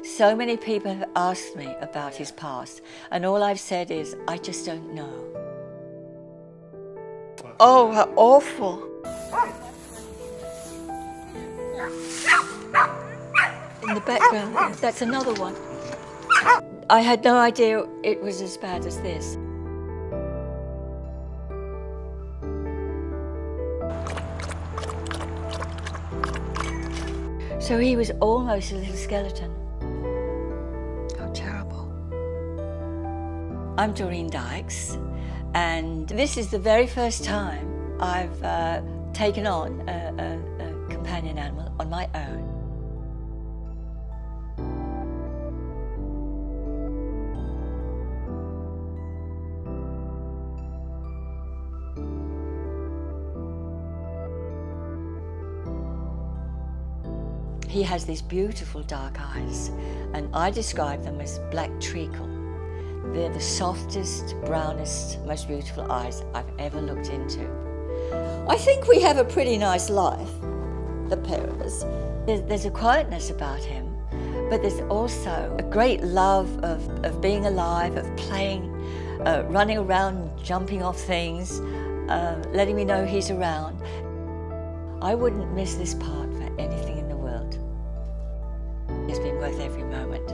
So many people have asked me about his past, and all I've said is, I just don't know. Oh, how awful. In the background, that's another one. I had no idea it was as bad as this. So he was almost a little skeleton. How terrible. I'm Doreen Dykes, and this is the very first time I've taken on a companion animal on my own. He has these beautiful dark eyes, and I describe them as black treacle. They're the softest, brownest, most beautiful eyes I've ever looked into. I think we have a pretty nice life, the pair of us. There's a quietness about him, but there's also a great love of being alive, of playing, running around, jumping off things, letting me know he's around. I wouldn't miss this part for anything in the world. It's been worth every moment.